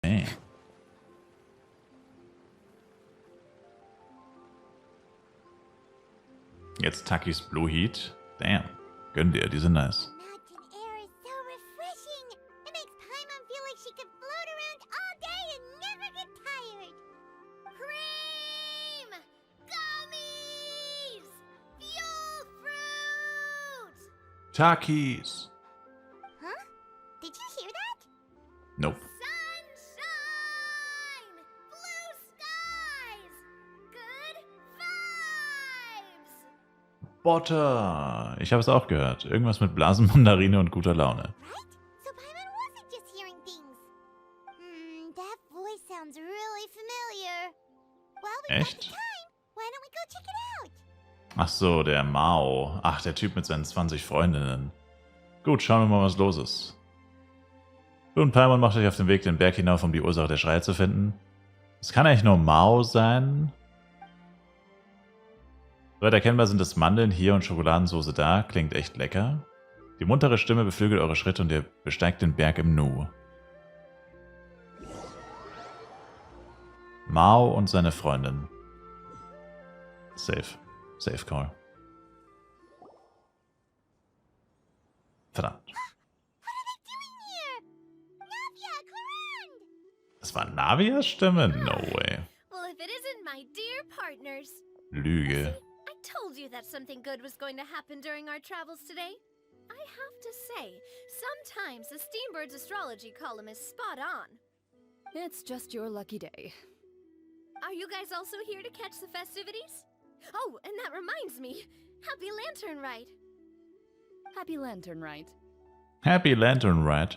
Damn. Jetzt Takis Blue Heat. Damn. Gönn dir, die sind nice. Mountain air is so refreshing. It makes Paimon feel like she could float around all day and never get tired. Cream! Gummies! Fuel fruit! Takis. Huh? Did you hear that? Nope. Sunshine! Blue skies! Good vibes! Butter. Ich habe es auch gehört. Irgendwas mit Blasenmandarine und guter Laune. Right? So Paimon wasn't just hearing things. That voice sounds really familiar. Well, we've got Echt? the time. Why don't we go check it out? Ach so, der Mao. Ach, der Typ mit seinen 20 Freundinnen. Gut, schauen wir mal, was los ist. Nun, Paimon macht euch auf den Weg den Berg hinauf, um die Ursache der Schreie zu finden. Es kann eigentlich nur Mao sein. Soweit erkennbar sind es Mandeln hier und Schokoladensoße da. Klingt echt lecker. Die muntere Stimme beflügelt eure Schritte und ihr besteigt den Berg im Nu. Mao und seine Freundin. Safe. Safe Call. Verdammt. What are they doing here? Navia, Clarande! Das war Navias Stimme? No way. Well, if it isn't my dear partners. Lüge. I told you that something good was going to happen during our travels today. I have to say, sometimes the Steambird's astrology column is spot on. It's just your lucky day. Are you guys also here to catch the festivities? Oh, and that reminds me. Happy Lantern Ride. Happy Lantern Ride. Happy Lantern Ride.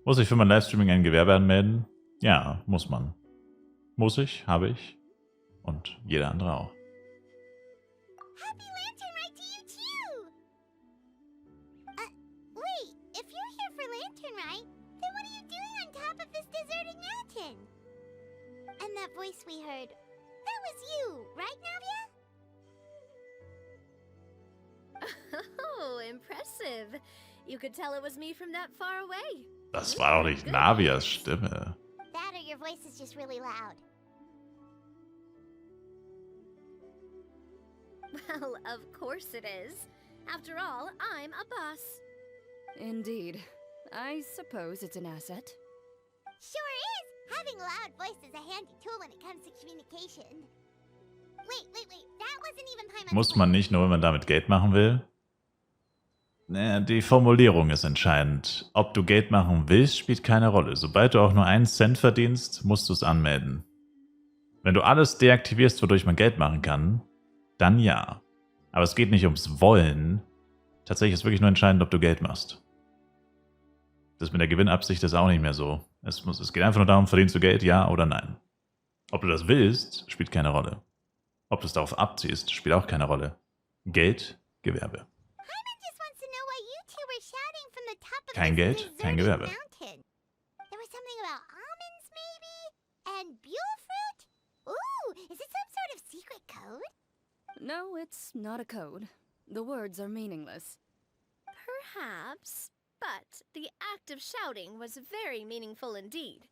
Muss ich für mein Livestreaming ein Gewerbe anmelden? Ja, muss man. Muss ich, habe ich. Und jeder andere auch. Happy Lantern Ride to you too! Wait, if you're here for Lantern Ride, then what are you doing on top of this deserted mountain? And that voice we heard, that was you, right, Navia? Oh, impressive. You could tell it was me from that far away. Das war doch nicht Navias Stimme. That or your voice is just really loud. Well, of course it is. After all, I'm a boss. Indeed. I suppose it's an asset. Sure is! Having a loud voice is a handy tool when it comes to communication. Wait. That wasn't even Paimon's Muss man nicht, nur wenn man damit Geld machen will? Naja, die Formulierung ist entscheidend. Ob du Geld machen willst, spielt keine Rolle. Sobald du auch nur 1 Cent verdienst, musst du es anmelden. Wenn du alles deaktivierst, wodurch man Geld machen kann, dann ja. Aber es geht nicht ums Wollen. Tatsächlich ist wirklich nur entscheidend, ob du Geld machst. Das mit der Gewinnabsicht ist auch nicht mehr so. Es geht einfach nur darum, verdienst du Geld, ja oder nein. Ob du das willst, spielt keine Rolle. Ob du es darauf abziehst, spielt auch keine Rolle. Geld, Gewerbe. Paimon just wants to know why you two were shouting from the top of Kein this Geld, kein deserted Gewerbe. mountain. There was something about almonds, maybe? And buell fruit? Ooh, is it some sort of secret code? No, it's not a code. The words are meaningless. Perhaps, but the act of shouting was very meaningful indeed.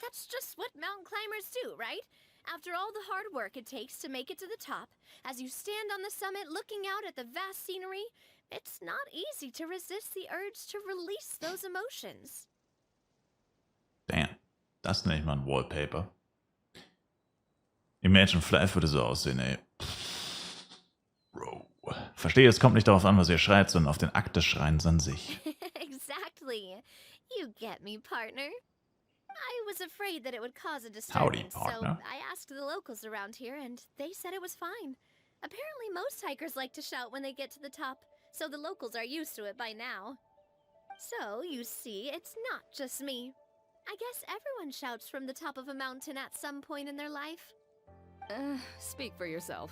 That's just what mountain climbers do, right? After all the hard work it takes to make it to the top, as you stand on the summit looking out at the vast scenery, it's not easy to resist the urge to release those emotions. Damn, das nenne ich mal ein Wallpaper. Imagine Fly würde so aussehen, ey. Bro. Verstehe, es kommt nicht darauf an, was ihr schreit, sondern auf den Akt des Schreins an sich. Exactly. You get me, partner. I was afraid that it would cause a Howdy, disturbance, so partner. I asked the locals around here, and they said it was fine. Apparently most hikers like to shout when they get to the top, so the locals are used to it by now. So, you see, it's not just me. I guess everyone shouts from the top of a mountain at some point in their life. Speak for yourself.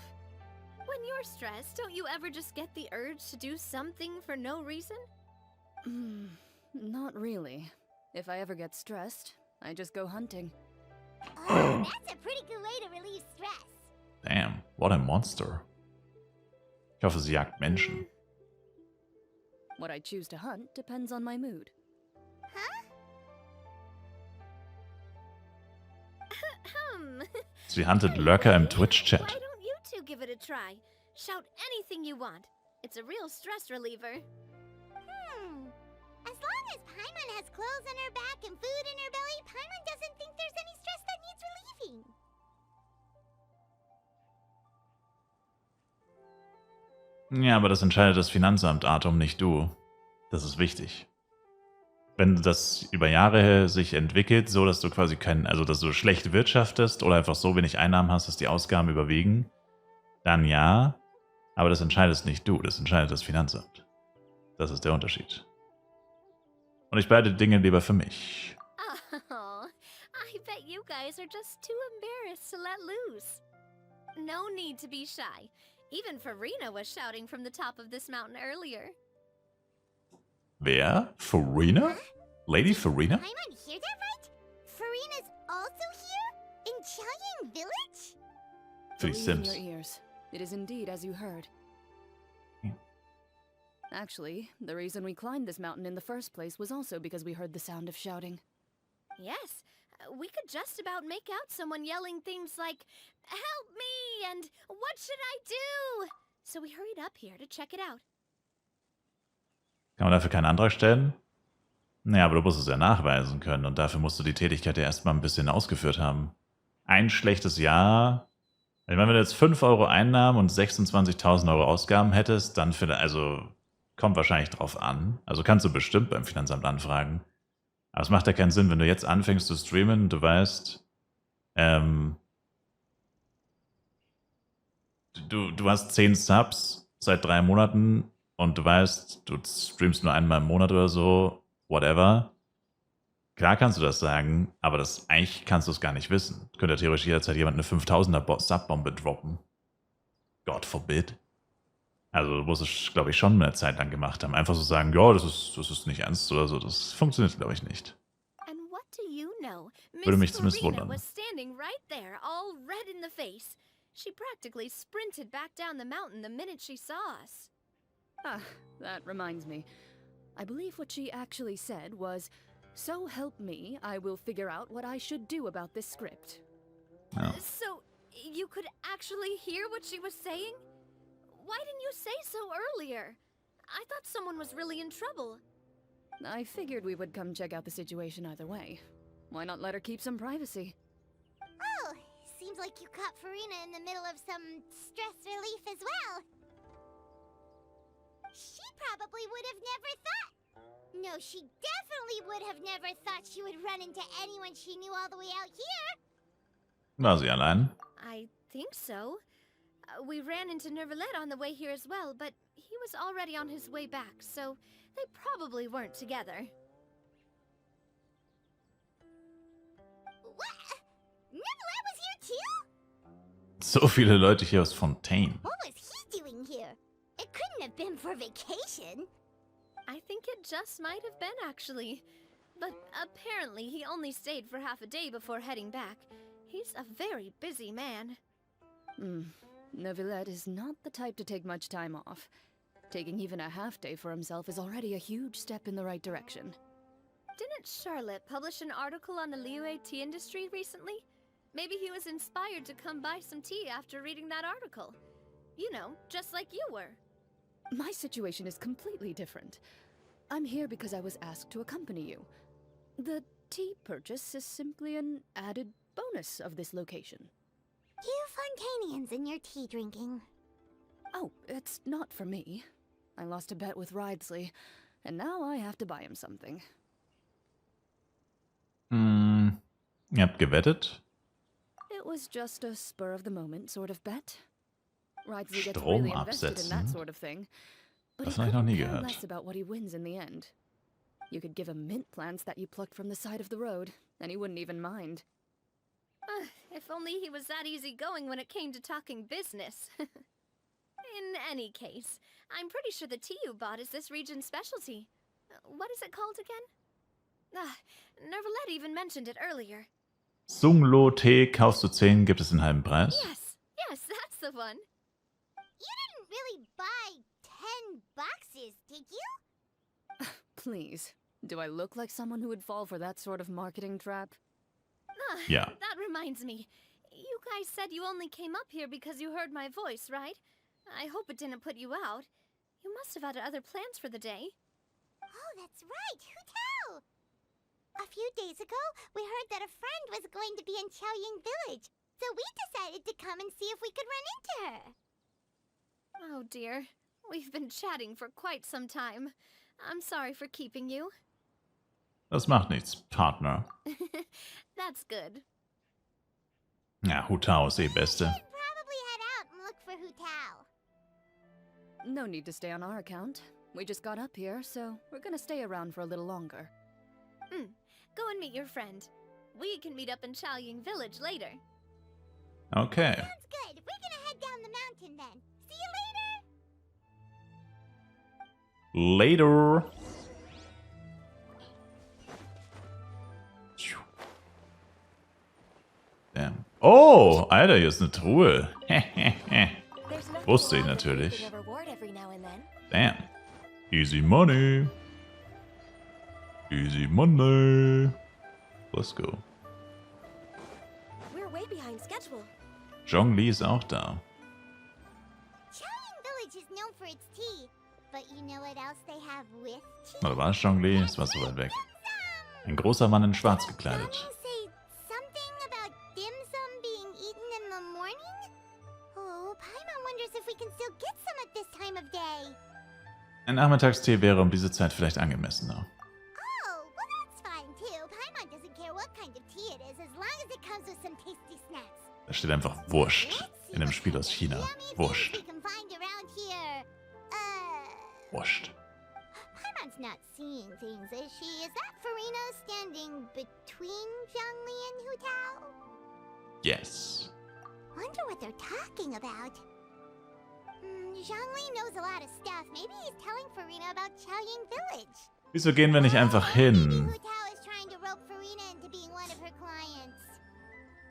When you're stressed, don't you ever just get the urge to do something for no reason? Not really. If I ever get stressed, I just go hunting. Oh, that's a pretty good way to relieve stress. Damn, what a monster. Ich hoffe, sie jagt Menschen. What I choose to hunt depends on my mood. Huh? Sie huntet Lurker im Why Twitch-Chat. don't you two give it a try? Shout anything you want. It's a real stress reliever. As long as Paimon has clothes on her back and food in her belly, Paimon doesn't think there's any stress that needs relieving. Ja, aber das entscheidet das Finanzamt, Atom, nicht du. Das ist wichtig. Wenn das über Jahre sich entwickelt, so dass du quasi dass du schlecht wirtschaftest oder einfach so wenig Einnahmen hast, dass die Ausgaben überwiegen, dann ja. Aber das entscheidest nicht du, das entscheidet das Finanzamt. Das ist der Unterschied. Und ich behalte Dinge lieber für mich. Oh, I bet you guys are just too embarrassed to let loose. No need to be shy. Even Farina was shouting from the top of this mountain earlier. Wer? Farina? Lady Farina? Paimon hear that right? Farina's also here? In Chiang Village? Für die Believe in Sims. your ears. It is indeed as you heard. Yeah. Actually, the reason we climbed this mountain in the first place was also because we heard the sound of shouting. Yes, we could just about make out someone yelling things like, "Help me!" and "What should I do?" So we hurried up here to check it out. Kann man dafür keinen Antrag stellen? Naja, aber du musst es ja nachweisen können und dafür musst du die Tätigkeit ja erstmal ein bisschen ausgeführt haben. Ein schlechtes Jahr. Ich meine, wenn du jetzt 5 Euro Einnahmen und 26.000 Euro Ausgaben hättest, dann kommt wahrscheinlich drauf an. Also kannst du bestimmt beim Finanzamt anfragen. Aber es macht ja keinen Sinn, wenn du jetzt anfängst zu streamen und du weißt, du hast 10 Subs seit 3 Monaten und du weißt, du streamst nur einmal im Monat oder so, whatever. Klar kannst du das sagen, aber eigentlich kannst du es gar nicht wissen. Könnte ja theoretisch jederzeit jemand eine 5000er Subbombe droppen. God forbid. Also du musst es, glaube ich, schon eine Zeit lang gemacht haben. Einfach so sagen, ja, das ist nicht ernst oder so. Das funktioniert, glaube ich, nicht. And what do you know? Würde mich Miss zumindest Farina wundern. was standing right there, all red in the face. She practically sprinted back down the mountain the minute she saw us. Ah, that reminds me. I believe what she actually said was, "So help me, I will figure out what I should do about this script." Ja. So, you could actually hear what she was saying? Why didn't you say so earlier? I thought someone was really in trouble. I figured we would come check out the situation either way. Why not let her keep some privacy? Oh, seems like you caught Farina in the middle of some stress relief as well. She probably would have never thought. No, she definitely would have never thought she would run into anyone she knew all the way out here. War sie allein? I think so. We ran into Nervalet on the way here as well, but he was already on his way back, so they probably weren't together. What? Nervalet was here too? So viele Leute hier aus Fontaine. What was he doing here? It couldn't have been for vacation. I think it just might have been, actually. But apparently he only stayed for half a day before heading back. He's a very busy man. Neuvillette is not the type to take much time off. Taking even a half day for himself is already a huge step in the right direction. Didn't Charlotte publish an article on the Liyue tea industry recently? Maybe he was inspired to come buy some tea after reading that article. You know, just like you were. My situation is completely different. I'm here because I was asked to accompany you. The tea purchase is simply an added bonus of this location. You Fontanians and your tea drinking. Oh, it's not for me. I lost a bet with Ridesley, and now I have to buy him something. Ihr habt gewettet? It was just a spur-of-the-moment sort of bet. Ridesley gets really invested in that absetzen? sort of thing, but Das he habe ich noch couldn't nie care gehört. less about what he wins in the end. You could give him mint plants that you plucked from the side of the road, and he wouldn't even mind. If only he was that easygoing when it came to talking business. In any case, I'm pretty sure the tea you bought is this region's specialty. What is it called again? Nervalet even mentioned it earlier. Sunglo-Tee kaufst du 10, gibt es den halben Preis? Yes, that's the one. You didn't really buy 10 boxes, did you? Please, do I look like someone who would fall for that sort of marketing trap? Ja. That reminds me. You guys said you only came up here because you heard my voice, right? I hope it didn't put you out. You must have had other plans for the day. Oh, that's right. Who tell? A few days ago, we heard that a friend was going to be in Chaoying Village, so we decided to come and see if we could run into her. Oh dear. We've been chatting for quite some time. I'm sorry for keeping you. Das macht nichts, Partner. That's good. Ja, Hu Tao ist eh Beste. Probably head out and look for Hu Tao. No need to stay on our account. We just got up here, so we're gonna stay around for a little longer. Go and meet your friend. We can meet up in Chaoying Village later. Okay. Sounds good. We're gonna head down the mountain then. See you later. Later. Damn. Oh, Alter, hier ist eine Truhe. Wusste ich natürlich. Damn. Easy money. Easy money. Let's go. We're way behind schedule. Zhongli ist auch da. Chaoying Village is known for its tea, but you know what else they have with tea? Oder war es Zhongli? Es war so weit weg. Ein großer Mann in schwarz gekleidet. Say something about dim sum being eaten in the morning? Oh, Paimon wonders if we can still get some at this time of day. Ein Nachmittagstee wäre um diese Zeit vielleicht angemessener. Oh, well that's fine too. Paimon doesn't care what kind of tea it is as long as it comes with some tasty snacks. Da steht einfach Wurst in einem Spiel aus China. Wurst. We can find around here. Wurst. Paimon's not seeing things, is she? Is that Farina standing between Zhongli and Hu Tao? Yes. Wonder what they're talking about. Zhongli knows a lot of stuff. Maybe he's telling Farina about Chaoying Village. Wieso gehen wir nicht einfach Maybe hin? Hu Tao is trying to rope Farina into being one of her clients.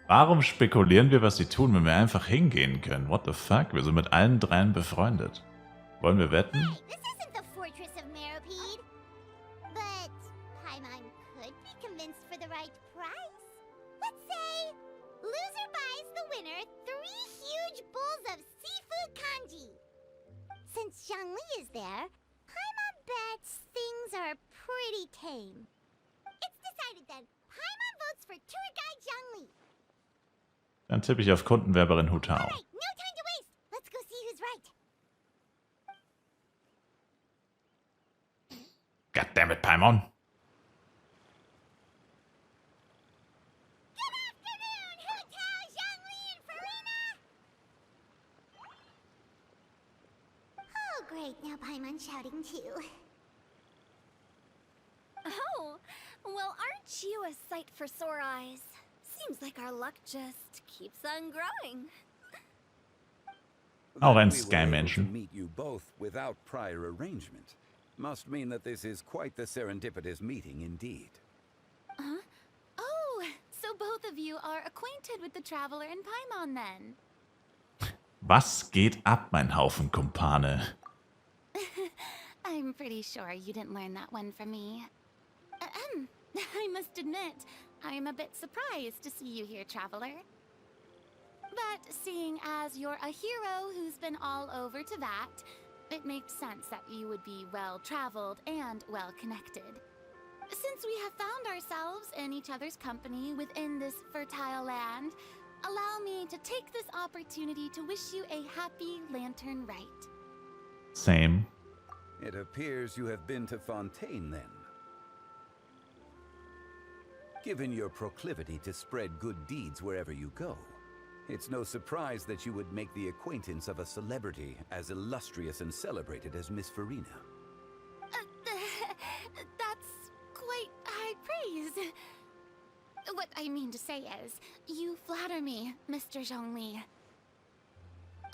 Warum spekulieren wir, was sie tun, wenn wir einfach hingehen können? What the fuck? Wir sind mit allen dreien befreundet. Wollen wir wetten? Hey, this isn't the fortress of Meropide. But Paimon could be convinced for the right price. Let's say loser buys the winner 3 huge bowls of seafood kanji. Since Zhongli is there, Paimon bets things are pretty tame. It's decided then. Paimon votes for tour guide Zhongli. Dann tippe ich auf Kundenwerberin Hu Tao. Alright, no time to waste. Let's go see who's right. Goddammit, Paimon. Good afternoon, Hu Tao, Zhongli, and Farina! Oh, great. Now Paimon's shouting too. Oh, well, aren't you a sight for sore eyes? Seems like our luck just keeps on growing. Auch ein That we were able to Sky-Menschen. meet you both without prior arrangement must mean that this is quite the serendipitous meeting indeed. Huh? Oh, so both of you are acquainted with the traveler in Paimon then? Was geht ab, mein Haufen Kumpane? I'm pretty sure you didn't learn that one from me. I must admit, I'm a bit surprised to see you here, traveler. But seeing as you're a hero who's been all over to that, it makes sense that you would be well-traveled and well-connected. Since we have found ourselves in each other's company within this fertile land, allow me to take this opportunity to wish you a happy Lantern Rite. Same. It appears you have been to Fontaine then. Given your proclivity to spread good deeds wherever you go, it's no surprise that you would make the acquaintance of a celebrity as illustrious and celebrated as Miss Farina. That's quite high praise. What I mean to say is, you flatter me, Mr. Zhongli.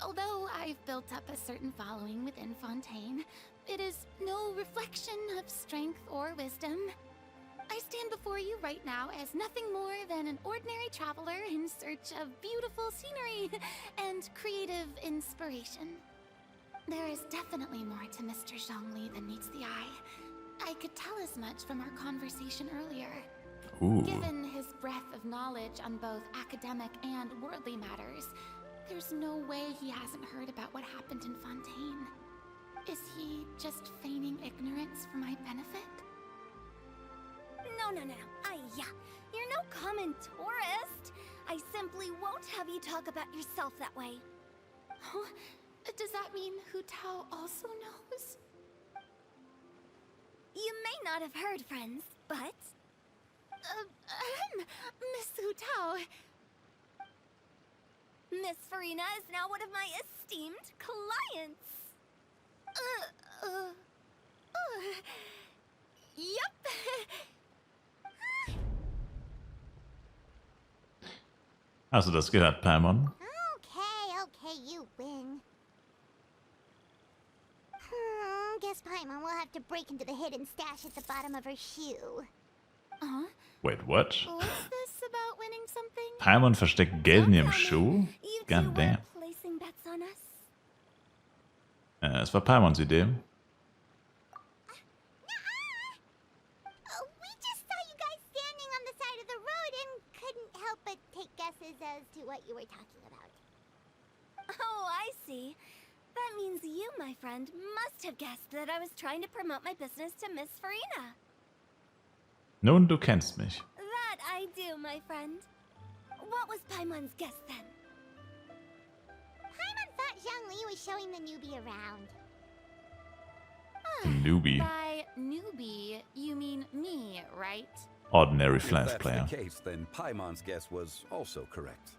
Although I've built up a certain following within Fontaine, it is no reflection of strength or wisdom. I stand before you right now as nothing more than an ordinary traveler in search of beautiful scenery and creative inspiration. There is definitely more to Mr. Zhongli than meets the eye. I could tell as much from our conversation earlier. Ooh. Given his breadth of knowledge on both academic and worldly matters, there's no way he hasn't heard about what happened in Fontaine. Is he just feigning ignorance for my benefit? No. You're no common tourist. I simply won't have you talk about yourself that way. Oh, does that mean Hu Tao also knows? You may not have heard, friends, but... Miss Hu Tao. Miss Farina is now one of my esteemed clients. Yep. Hast du das gehört, Paimon? Okay, you win. Guess Paimon will have to break into the hidden stash at the bottom of her shoe. Wait, what? What's this about winning something? Paimon versteckt Geld in ihrem Don't tell Schuh? me you two God damn. were placing bets on us. Es war Paimons Idee. We just saw you guys standing on the side of the road and couldn't help but take guesses as to what you were talking about. Oh, I see. That means you, my friend, must have guessed that I was trying to promote my business to Miss Farina. Nun, du kennst mich. That I do, my friend. What was Paimon's guess then? Paimon thought Zhongli was showing the newbie around. Newbie. By newbie, you mean me, right? Ordinary If Flash that's player. the case, then Paimon's guess was also correct.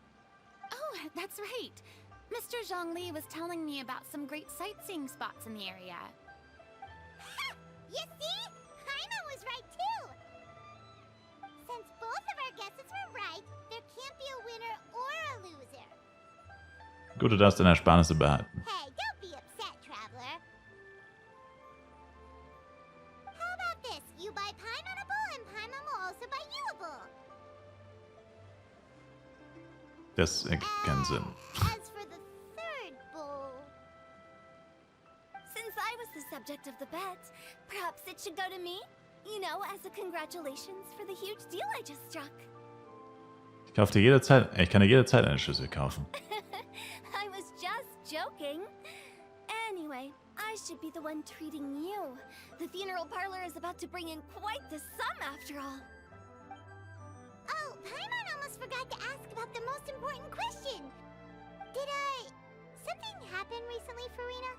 Oh, that's right. Mr. Zhongli was telling me about some great sightseeing spots in the area. You see? Paimon was right too! Since both of our guesses were right, there can't be a winner or a loser. Gut, du darfst deine Ersparnisse behalten. Hey, don't be upset, traveler. How about this? You buy Paimonable and Paimon will also buy youable. Das ergibt keinen Sinn. As for the third bowl... Since I was the subject of the bet, perhaps it should go to me? You know, as a congratulations for the huge deal I just struck. Ich kann dir jederzeit eine Schüssel kaufen. I was just joking. Anyway, I should be the one treating you. The funeral parlor is about to bring in quite the sum after all. Oh, Paimon almost forgot to ask about the most important question. Did, something happen recently, Farina?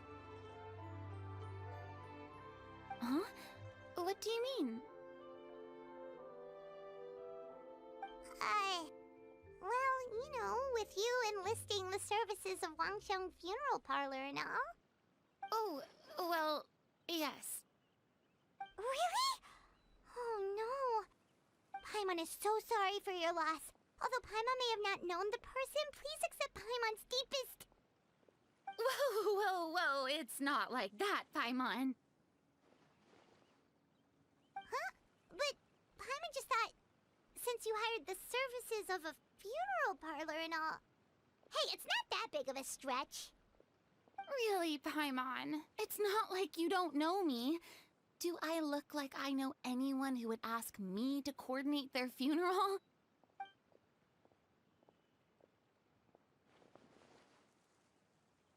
Huh? What do you mean? Well, you know, with you enlisting the services of Wangsheng Funeral Parlor and all. Oh, well, yes. Really? Oh no. Paimon is so sorry for your loss. Although Paimon may have not known the person, please accept Paimon's deepest... Whoa, it's not like that, Paimon. Huh? But Paimon just thought, since you hired the services of a funeral parlor and all... Hey, it's not that big of a stretch. Really, Paimon? It's not like you don't know me. Do I look like I know anyone who would ask me to coordinate their funeral?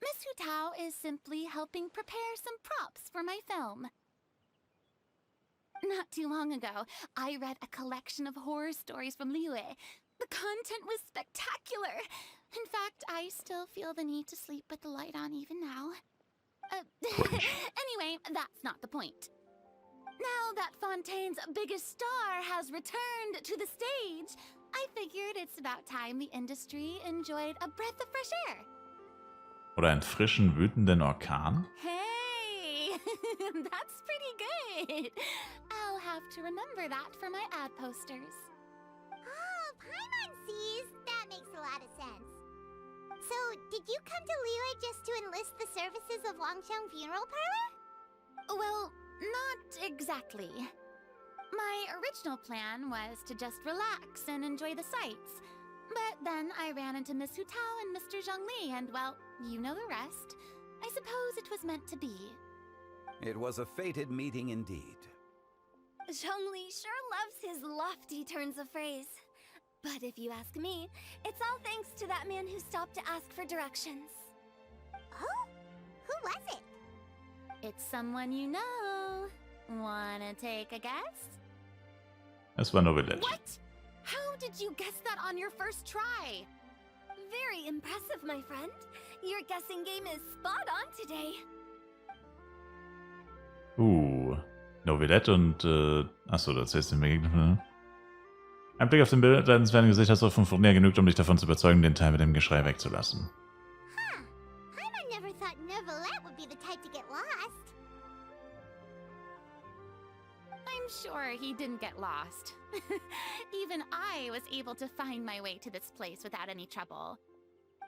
Miss Hu Tao is simply helping prepare some props for my film. Not too long ago, I read a collection of horror stories from Liyue. The content was spectacular. In fact, I still feel the need to sleep with the light on even now. Anyway, that's not the point. Now that Fontaine's biggest star has returned to the stage, I figured it's about time the industry enjoyed a breath of fresh air. Oder einen frischen, wütenden Orkan? Hey, that's pretty good. I'll have to remember that for my ad posters. Oh, Paimon sees. That makes a lot of sense. So, did you come to Liyue just to enlist the services of Wangsheng Funeral Parlor? Well, not exactly. My original plan was to just relax and enjoy the sights. But then I ran into Miss Hu Tao and Mr. Zhongli, and well, you know the rest. I suppose it was meant to be. It was a fated meeting indeed. Zhongli sure loves his lofty turns of phrase. But if you ask me, it's all thanks to that man who stopped to ask for directions. Oh? Who was it? It's someone you know. Wanna take a guess? Es war Novelette. What? How did you guess that on your first try? Very impressive, my friend. Your guessing game is spot on today. Novelette und, achso, das heißt im Begegnen. Ein Blick auf den Bild deines fernen Gesichtsausdruck von mir genügt, um dich davon zu überzeugen, den Teil mit dem Geschrei wegzulassen. Huh. Paimon never thought Novelette would be the type to get lost. I'm sure he didn't get lost. Even I was able to find my way to this place without any trouble.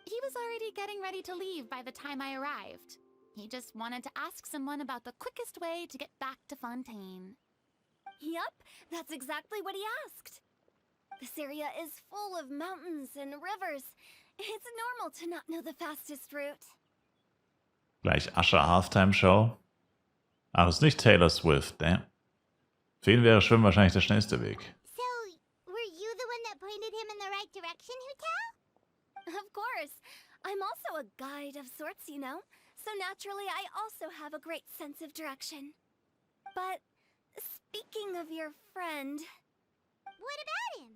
He was already getting ready to leave by the time I arrived. He just wanted to ask someone about the quickest way to get back to Fontaine. Yup, that's exactly what he asked. This area is full of mountains and rivers. It's normal to not know the fastest route. Gleich Usher Halftime Show. Ach, ist nicht Taylor Swift, ne? Für ihn wäre Schwimmen wahrscheinlich der schnellste Weg. So, were you the one that pointed him in the right direction, Hutao? Of course. I'm also a guide of sorts, you know. So naturally, I also have a great sense of direction. But speaking of your friend... What about him?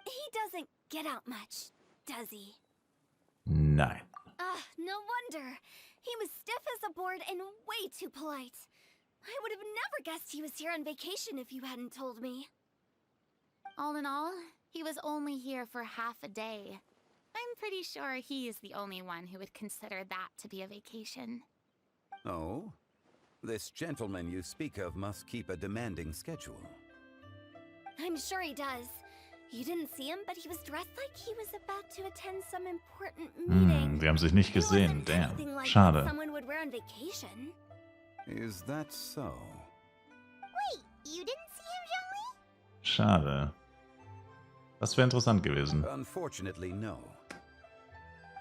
He doesn't get out much, does he? Nein. No wonder. He was stiff as a board and way too polite. I would have never guessed he was here on vacation if you hadn't told me. All in all, he was only here for half a day. I'm pretty sure he is the only one who would consider that to be a vacation. Oh? This gentleman you speak of must keep a demanding schedule. I'm sure he does. You didn't see him, but he was dressed like he was about to attend some important meeting. Sie haben sich nicht It gesehen. wasn't Damn. anything like Schade. what someone would wear on vacation. Is that so? Wait, you didn't see him, Zhongli? Schade. Das wäre interessant gewesen. Unfortunately, no.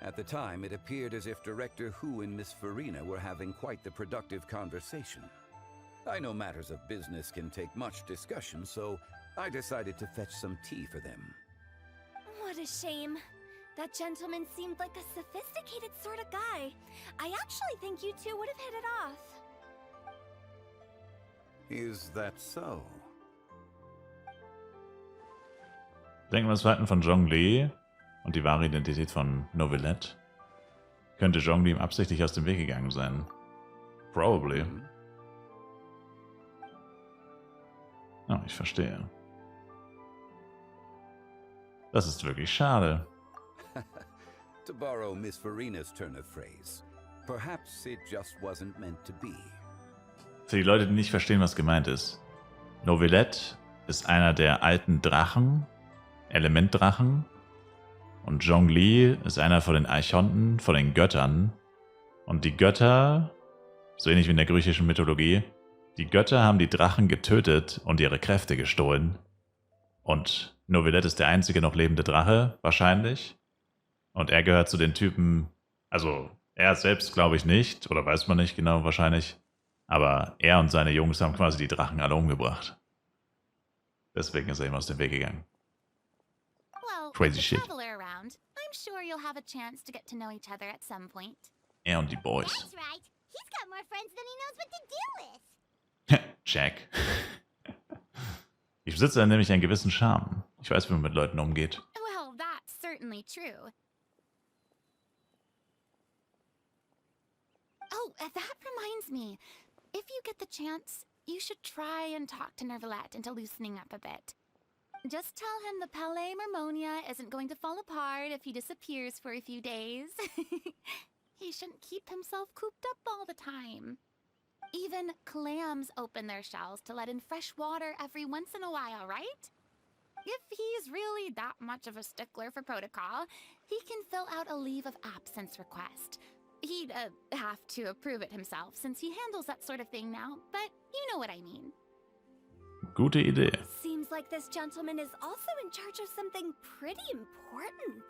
At the time, it appeared as if Director Hu and Miss Farina were having quite the productive conversation. I know matters of business can take much discussion, so I decided to fetch some tea for them. What a shame. That gentleman seemed like a sophisticated sort of guy. I actually think you two would have hit it off. Is that so? Denken wir das Verhalten von Zhongli und die wahre Identität von Novelette. Könnte Zhongli ihm absichtlich aus dem Weg gegangen sein? Probably. Oh, ich verstehe. Das ist wirklich schade. To borrow Miss Farina's turn of phrase, perhaps it just wasn't meant to be. Für die Leute, die nicht verstehen, was gemeint ist. Novelette ist einer der alten Drachen, Elementdrachen. Und Zhongli ist einer von den Archonten, von den Göttern. Und die Götter, so ähnlich wie in der griechischen Mythologie, die Götter haben die Drachen getötet und ihre Kräfte gestohlen. Und Novelette ist der einzige noch lebende Drache, wahrscheinlich. Und er gehört zu den Typen, also er selbst glaube ich nicht, oder weiß man nicht genau wahrscheinlich. Aber er und seine Jungs haben quasi die Drachen alle umgebracht. Deswegen ist er ihm aus dem Weg gegangen. Well, Crazy with the shit. traveler around, I'm sure you'll have a chance to get to know each other at some point. Er und die Boys. That's right. He's got more friends than he knows what to do with. Jack. Ich besitze nämlich einen gewissen Charme. Ich weiß, wie man mit Leuten umgeht. Well, that's certainly true. Oh, that reminds me. If you get the chance, you should try and talk to Nervalette into loosening up a bit. Just tell him the Palais Mermonia isn't going to fall apart if he disappears for a few days. He shouldn't keep himself cooped up all the time. Even clams open their shells to let in fresh water every once in a while, right? If he's really that much of a stickler for protocol, he can fill out a leave of absence request. He'd have to approve it himself since he handles that sort of thing now, but you know what I mean. Gute Idee. Seems like this gentleman is also in charge of something pretty important.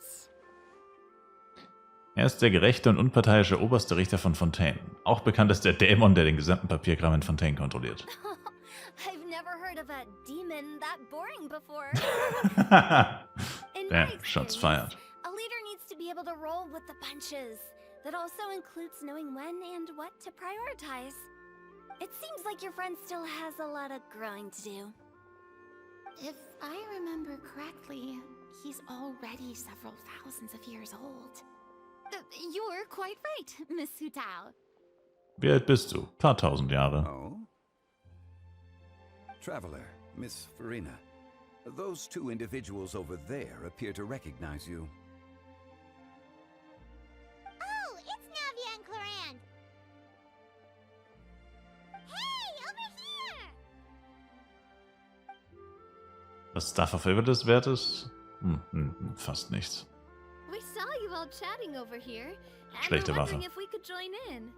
Er ist der gerechte und unparteiische oberste Richter von Fontaine. Auch bekannt als der Dämon, der den gesamten Papierkram in Fontaine kontrolliert. I've never heard of a demon that boring before. In my Damn, shots experience, fired. a leader needs to be able to roll with the punches. That also includes knowing when and what to prioritize. It seems like your friend still has a lot of growing to do. If I remember correctly, he's already several thousands of years old. You're quite right, Miss Hutao. Wie alt bist du? Paar tausend Jahre. Oh? Traveler, Miss Farina. Those two individuals over there appear to recognize you. Oh, it's Navia and Clorand. Hey, over here! Was dafür verwirrt wert ist? Fast nichts. We saw you all chatting over here, and Schlechte we're wondering Waffe. if we could join in.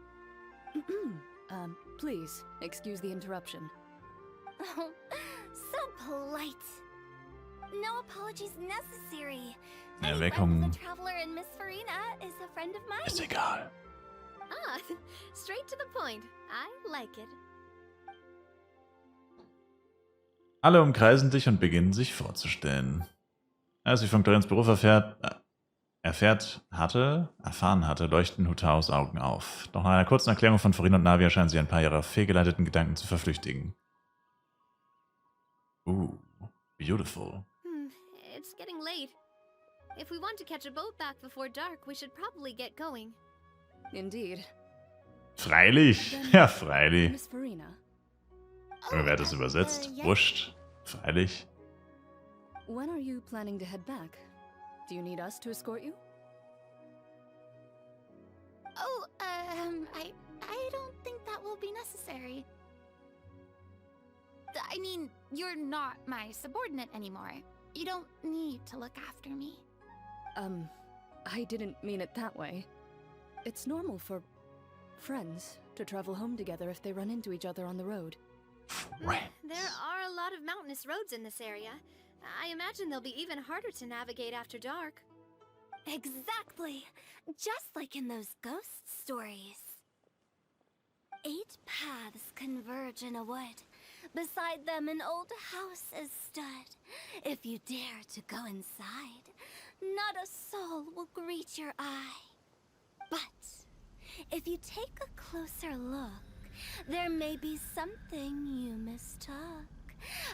Please, excuse the interruption. Oh, so polite. No apologies necessary. Ja, Any wir friend kommen. of the traveler and Miss Farina is a friend of mine. Ist egal. Ah, straight to the point. I like it. Alle umkreisen dich und beginnen sich vorzustellen. Als sie von Clorens Beruf erfahren hatte, leuchten Hutaos Augen auf. Doch nach einer kurzen Erklärung von Farina und Navia scheinen sie ein paar ihrer fehlgeleiteten Gedanken zu verflüchtigen. Beautiful. It's getting late. If we want to catch a boat back before dark, we should probably get going. Indeed. Freilich. Ja, freilich. Miss Farina, Wer hat das übersetzt? yes. Wurscht. Freilich. when are you planning to head back? Do you need us to escort you? Oh, I don't think that will be necessary. I mean, you're not my subordinate anymore. You don't need to look after me. I didn't mean it that way. It's normal for friends to travel home together if they run into each other on the road. There are a lot of mountainous roads in this area. I imagine they'll be even harder to navigate after dark. Exactly. Just like in those ghost stories. 8 paths converge in a wood. Beside them an old house is stood. If you dare to go inside, not a soul will greet your eye. But if you take a closer look, there may be something you mistook.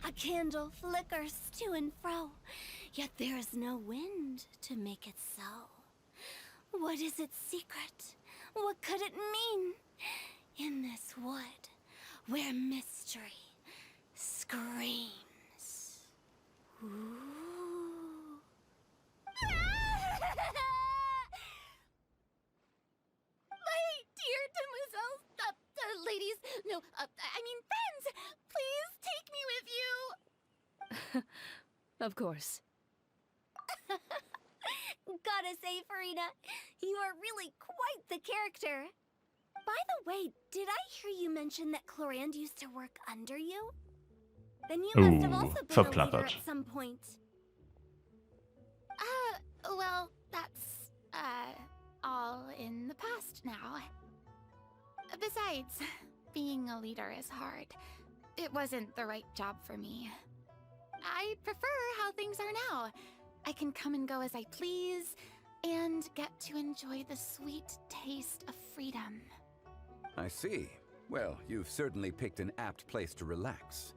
A candle flickers to and fro, yet there is no wind to make it so. What is its secret? What could it mean? In this wood, where mystery screams. Ooh. My dear demoiselles, ladies, no, I mean friends, please take me with you. Of course. Gotta say, Farina, you are really quite the character. By the way, did I hear you mention that Clorand used to work under you? Then you must have also been a leader verplappert. at some point. Well, that's, all in the past now. Besides, being a leader is hard. It wasn't the right job for me. I prefer how things are now. I can come and go as I please, and get to enjoy the sweet taste of freedom. I see. Well, you've certainly picked an apt place to relax.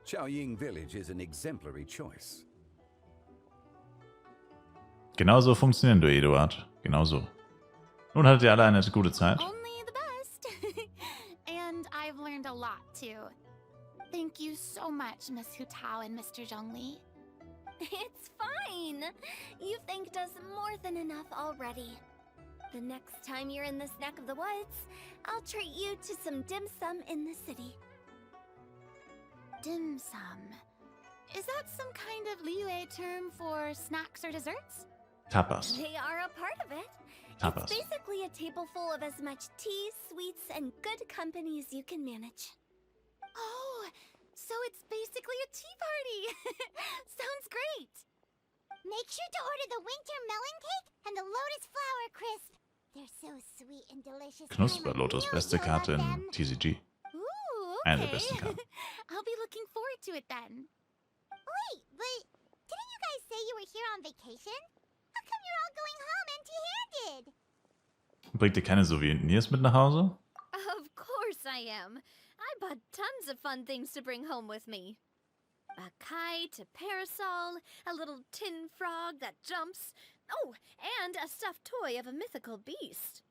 Qiaoying Village is an exemplary choice. Genauso funktionieren du, Eduard. Genauso. Nun hattet ihr alle eine gute Zeit. Only the best. And I've learned a lot, too. Thank you so much, Miss Hutao and Mr. Zhongli. It's fine. You thanked us more than enough already. The next time you're in this neck of the woods, I'll treat you to some dim sum in the city. Dim sum. Is that some kind of Liyue term for snacks or desserts? Tapas. They are a part of it. Tapas. It's basically a table full of as much tea, sweets, and good company as you can manage. Oh, so it's basically a tea party. Sounds great. Make sure to order the winter melon cake and the lotus flower crisp. They're so sweet and delicious. Knusperlotus, beste Karte in TCG. Ooh, Eine der okay. besten Karten. I'll be looking forward to it then. Wait, but didn't you guys say you were here on vacation? How come you're all going home empty-handed? Bringt ihr keine Souvenirs mit nach Hause? Of course I am. I bought tons of fun things to bring home with me. A kite, a parasol, a little tin frog that jumps. Oh, and a stuffed toy of a mythical beast.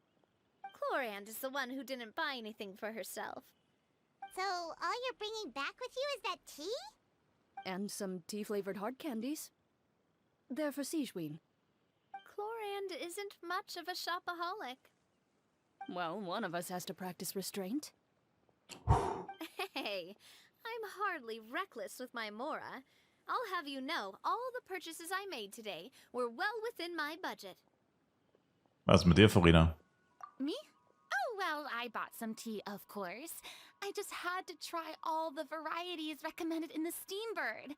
Chlorand is the one who didn't buy anything for herself. So all you're bringing back with you is that tea? And some tea-flavored hard candies. They're for Sichuan. Chlorand isn't much of a shopaholic. Well, one of us has to practice restraint. Hey, I'm hardly reckless with my Mora. I'll have you know, all the purchases I made today were well within my budget. Was mit dir, Farina? Me? Oh, well, I bought some tea, of course. I just had to try all the varieties recommended in the Steambird.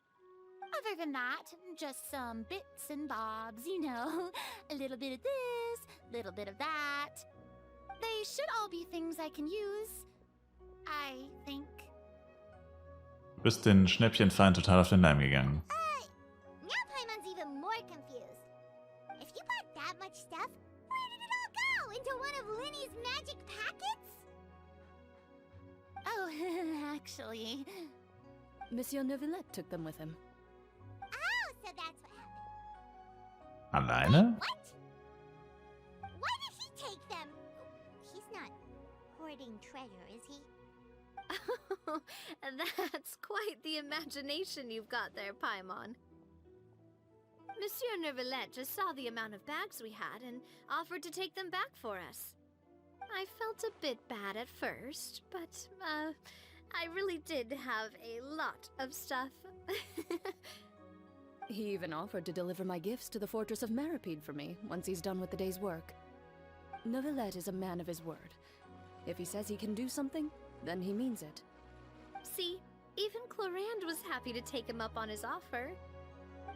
Other than that, just some bits and bobs, you know. A little bit of this, little bit of that. They should all be things I can use, I think. Du bist den Schnäppchenfeind total auf den Leim gegangen. Now Paimon's even more confused. If you bought that much stuff, where did it all go? Into one of Linny's magic packets? Oh, actually, Monsieur Neuvillette took them with him. Oh, so that's what happened. Alleine? What? Why did he take them? He's not hoarding treasure, is he? That's quite the imagination you've got there, Paimon. Monsieur Neuvillette just saw the amount of bags we had and offered to take them back for us. I felt a bit bad at first, but, I really did have a lot of stuff. He even offered to deliver my gifts to the Fortress of Meripede for me once he's done with the day's work. Neuvillette is a man of his word. If he says he can do something, then he means it. See, even Chlorand was happy to take him up on his offer.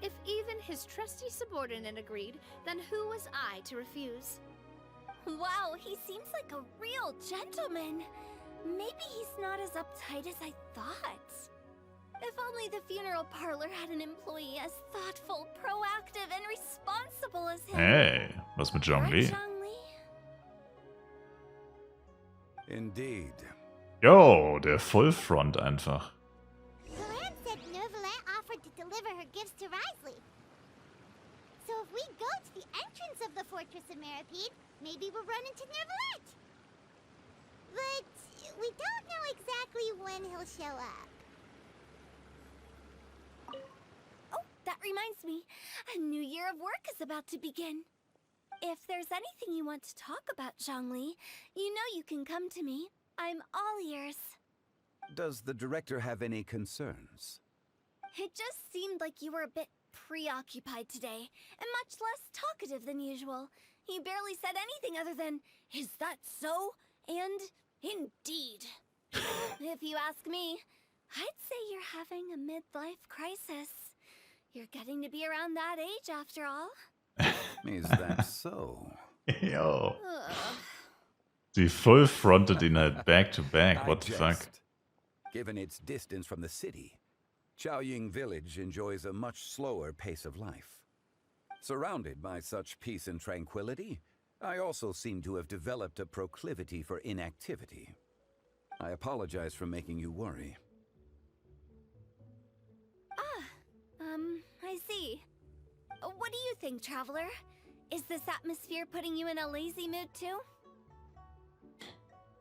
If even his trusty subordinate agreed, then who was I to refuse? wow, he seems like a real gentleman. Maybe he's not as uptight as I thought. If only the funeral parlor had an employee as thoughtful, proactive, and responsible as him. Hey, was mit Right, Zhongli? Zhongli? Indeed. Jo, der Fullfront einfach. Cloran said Neuvillette offered to deliver her gifts to Risley. So if we go to the entrance of the Fortress of Meripede, maybe we'll run into Neuvillette. But we don't know exactly when he'll show up. Oh, that reminds me. A new year of work is about to begin. If there's anything you want to talk about, Zhongli, you know you can come to me. I'm all ears. Does the director have any concerns? It just seemed like you were a bit preoccupied today, and much less talkative than usual. You barely said anything other than, "Is that so?" and "Indeed." If you ask me, I'd say you're having a midlife crisis. You're getting to be around that age after all. Is that so? Jo. Ugh. Sie fullfrontet ihn halt back to back. I What the fuck? jest. Given its distance from the city, Chaoying Village enjoys a much slower pace of life. Surrounded by such peace and tranquility, I also seem to have developed a proclivity for inactivity. I apologize for making you worry. I see. What do you think, Traveler? Is this atmosphere putting you in a lazy mood too?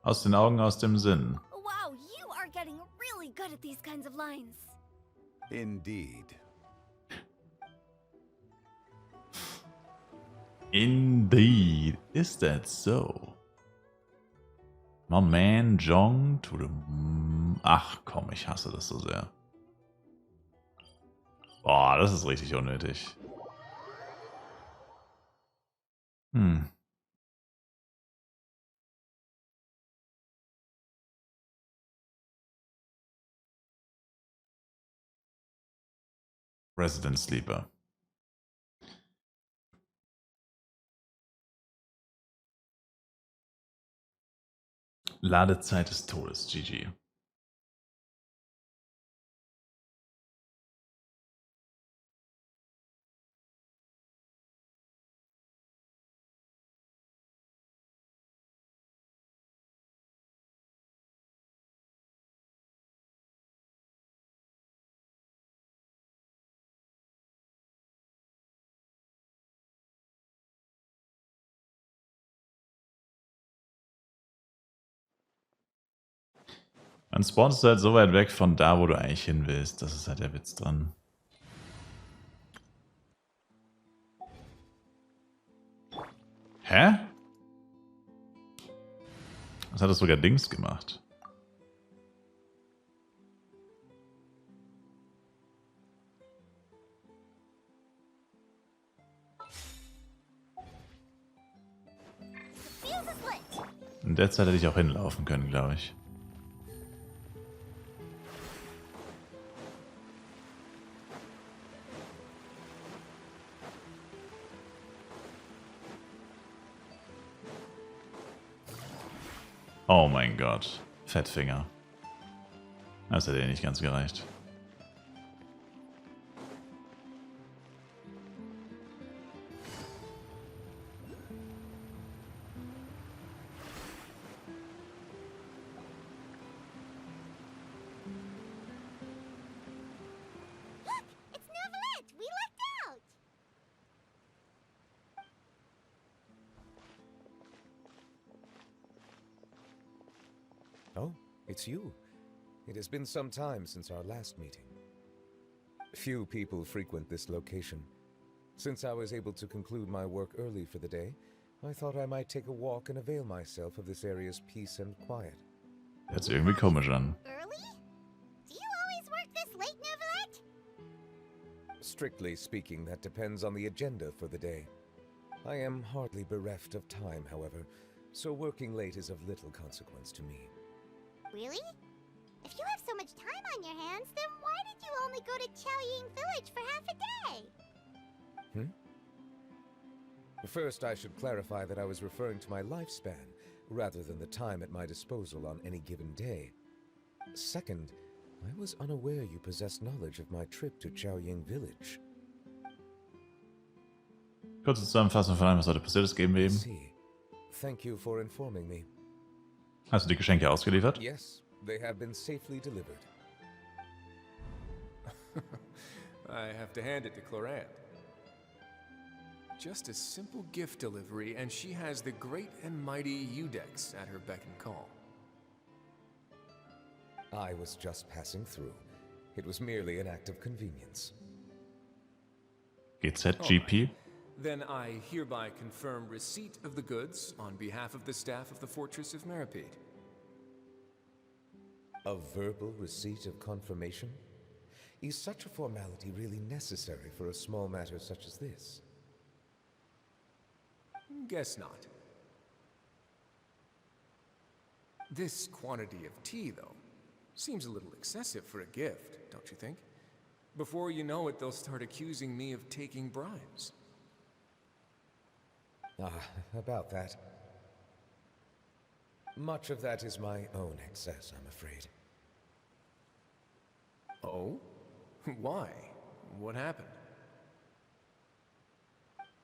Aus den Augen, aus dem Sinn. Wow, you are getting really good at these kinds of lines. Indeed. Indeed. Is that so? My man Jong to the... Ach komm, ich hasse das so sehr. Boah, das ist richtig unnötig. Resident Sleeper. Ladezeit des Todes, GG. Man spawnst halt so weit weg von da, wo du eigentlich hin willst. Das ist halt der Witz dran. Hä? Was hat das sogar Dings gemacht? In der Zeit hätte ich auch hinlaufen können, glaube ich. Oh mein Gott. Fettfinger. Das hätte eh nicht ganz gereicht. Look! It's Novelette! We lucked out! Oh, it's you. It has been some time since our last meeting. Few people frequent this location. Since I was able to conclude my work early for the day, I thought I might take a walk and avail myself of this area's peace and quiet. Hört sich irgendwie komisch an. Early? Do you always work this late, Novelette? Strictly speaking, that depends on the agenda for the day. I am hardly bereft of time, however, so working late is of little consequence to me. Really? If you have so much time on your hands, then why did you only go to Chaoying Village for half a day? First, I should clarify that I was referring to my lifespan, rather than the time at my disposal on any given day. Second, I was unaware you possessed knowledge of my trip to Chaoying Village. Kurze Zusammenfassung von allem, was heute passiert ist, geben wir I ihm. see. Thank you for informing me. Hast du die Geschenke ausgeliefert? Yes, they have been safely delivered. I have to hand it to Clorant. Just a simple gift delivery, and she has the great and mighty Udex at her beck and call. I was just passing through. It was merely an act of convenience. GZGP? Then I hereby confirm receipt of the goods on behalf of the staff of the Fortress of Meripede. A verbal receipt of confirmation? Is such a formality really necessary for a small matter such as this? Guess not. This quantity of tea, though, seems a little excessive for a gift, don't you think? Before you know it, they'll start accusing me of taking bribes. About that. Much of that is my own excess, I'm afraid. Oh? Why? What happened?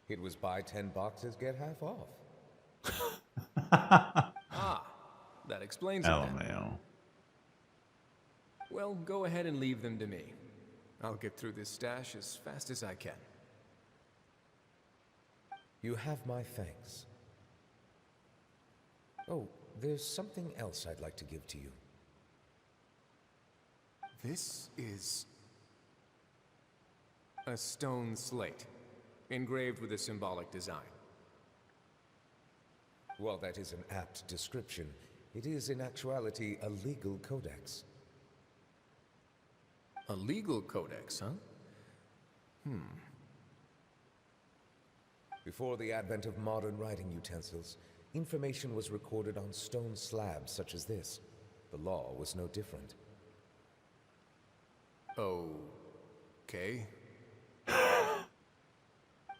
It was buy 10 boxes, get half off. Ah, that explains it then. LMAO. Well, go ahead and leave them to me. I'll get through this stash as fast as I can. You have my thanks. Oh, there's something else I'd like to give to you. This is a stone slate, engraved with a symbolic design. While that is an apt description, it is in actuality a legal codex. A legal codex, huh? Before the advent of modern writing utensils, information was recorded on stone slabs such as this. The law was no different. Okay.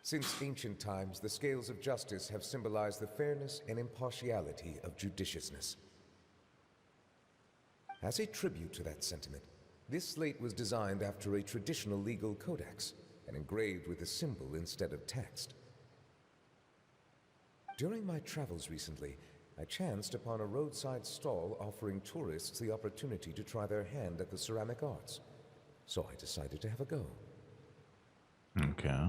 Since ancient times, the scales of justice have symbolized the fairness and impartiality of judiciousness. As a tribute to that sentiment, this slate was designed after a traditional legal codex and engraved with a symbol instead of text. During my travels recently, I chanced upon a roadside stall offering tourists the opportunity to try their hand at the ceramic arts, so I decided to have a go. Okay.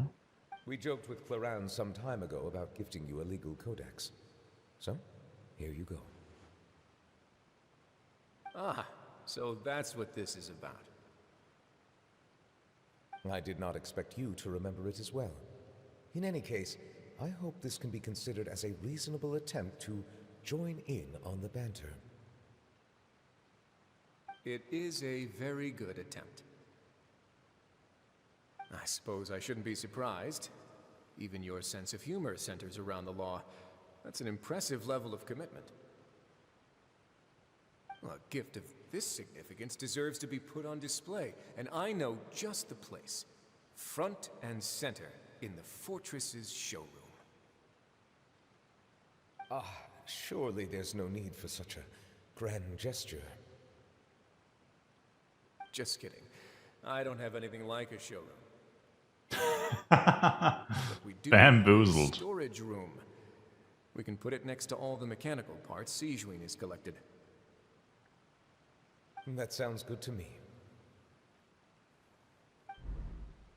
We joked with Clarence some time ago about gifting you a legal codex. So, here you go. Ah, so that's what this is about. I did not expect you to remember it as well. In any case, I hope this can be considered as a reasonable attempt to join in on the banter. It is a very good attempt. I suppose I shouldn't be surprised. Even your sense of humor centers around the law. That's an impressive level of commitment. Well, a gift of this significance deserves to be put on display, and I know just the place. Front and center in the fortress's showroom. Surely there's no need for such a grand gesture. Just kidding. I don't have anything like a showroom. But we do have a Bamboozled. storage room. We can put it next to all the mechanical parts Sijuin has collected. That sounds good to me.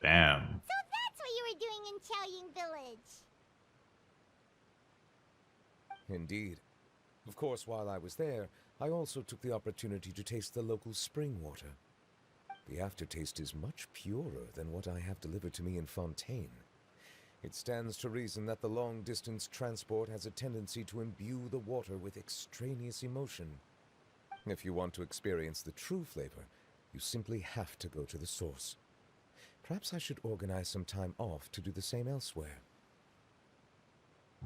Damn. So that's what you were doing in Chaoying Village. Indeed. Of course, while I was there, I also took the opportunity to taste the local spring water. The aftertaste is much purer than what I have delivered to me in Fontaine. It stands to reason that the long-distance transport has a tendency to imbue the water with extraneous emotion. If you want to experience the true flavor, you simply have to go to the source. Perhaps I should organize some time off to do the same elsewhere.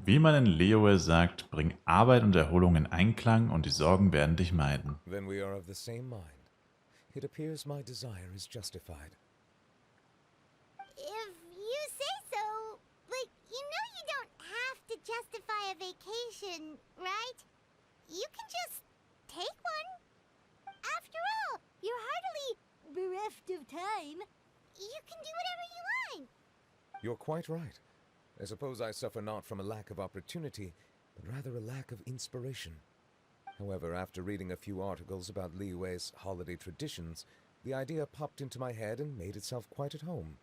Wie man in Liyue sagt, bring Arbeit und Erholung in Einklang und die Sorgen werden dich meiden. Then we are of the same mind. It appears my desire is justified. If you say so, but you know you don't have to justify a vacation, right? You can just take one. After all, you're hardly bereft of time. You can do whatever you want. You're quite right. I suppose I suffer not from a lack of opportunity, but rather a lack of inspiration. However, after reading a few articles about Liyue's holiday traditions, the idea popped into my head and made itself quite at home.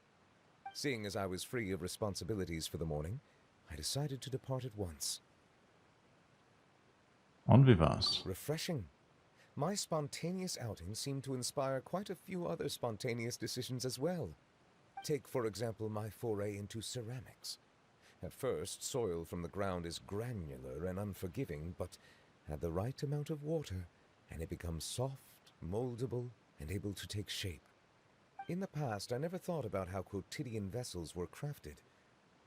Seeing as I was free of responsibilities for the morning, I decided to depart at once. Und wie war's? Refreshing. My spontaneous outing seemed to inspire quite a few other spontaneous decisions as well. Take, for example, my foray into ceramics. At first, soil from the ground is granular and unforgiving, but add the right amount of water, and it becomes soft, moldable, and able to take shape. In the past, I never thought about how quotidian vessels were crafted,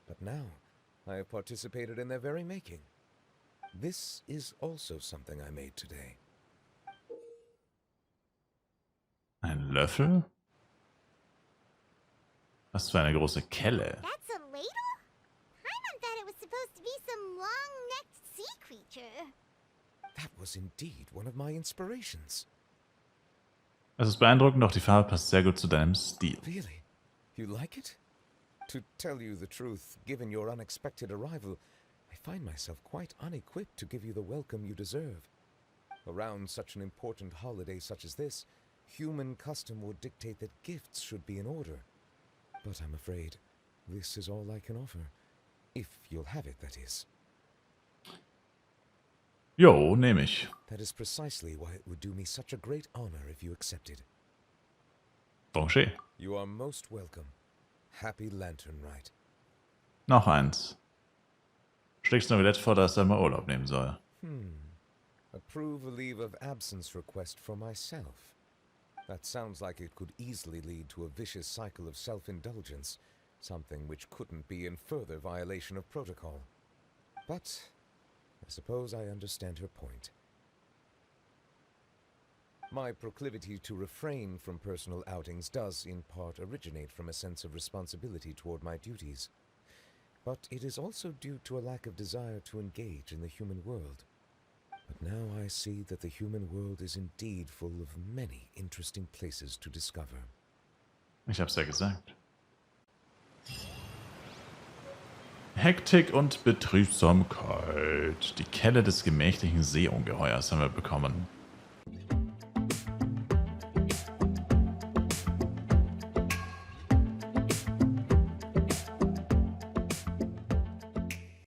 but now I have participated in their very making. This is also something I made today. Ein Löffel? Was für eine große Kelle. That's a ladle? Paimon thought it was supposed to be some long-necked sea creature. That was indeed one of my inspirations. Es ist beeindruckend, doch die Farbe passt sehr gut zu deinem Stil. Really? You like it? To tell you the truth, given your unexpected arrival, I find myself quite unequipped to give you the welcome you deserve. Around such an important holiday such as this, human custom would dictate that gifts should be in order. But I'm afraid this is all I can offer. If you'll have it, that is. Jo, nehme ich. That is precisely why it would do me such a great honor if you accepted. Bonché. You are most welcome. Happy Lantern Rite. Noch eins. Schlägst du Novillette vor, dass er mal Urlaub nehmen soll. Approve a leave of absence request for myself. That sounds like it could easily lead to a vicious cycle of self-indulgence, something which couldn't be in further violation of protocol. But I suppose I understand her point. My proclivity to refrain from personal outings does in part originate from a sense of responsibility toward my duties. But it is also due to a lack of desire to engage in the human world. But now I see that the human world is indeed full of many interesting places to discover. Ich hab's ja gesagt. Hektik und Betriebsamkeit. Die Kelle des gemächlichen Seeungeheuers haben wir bekommen.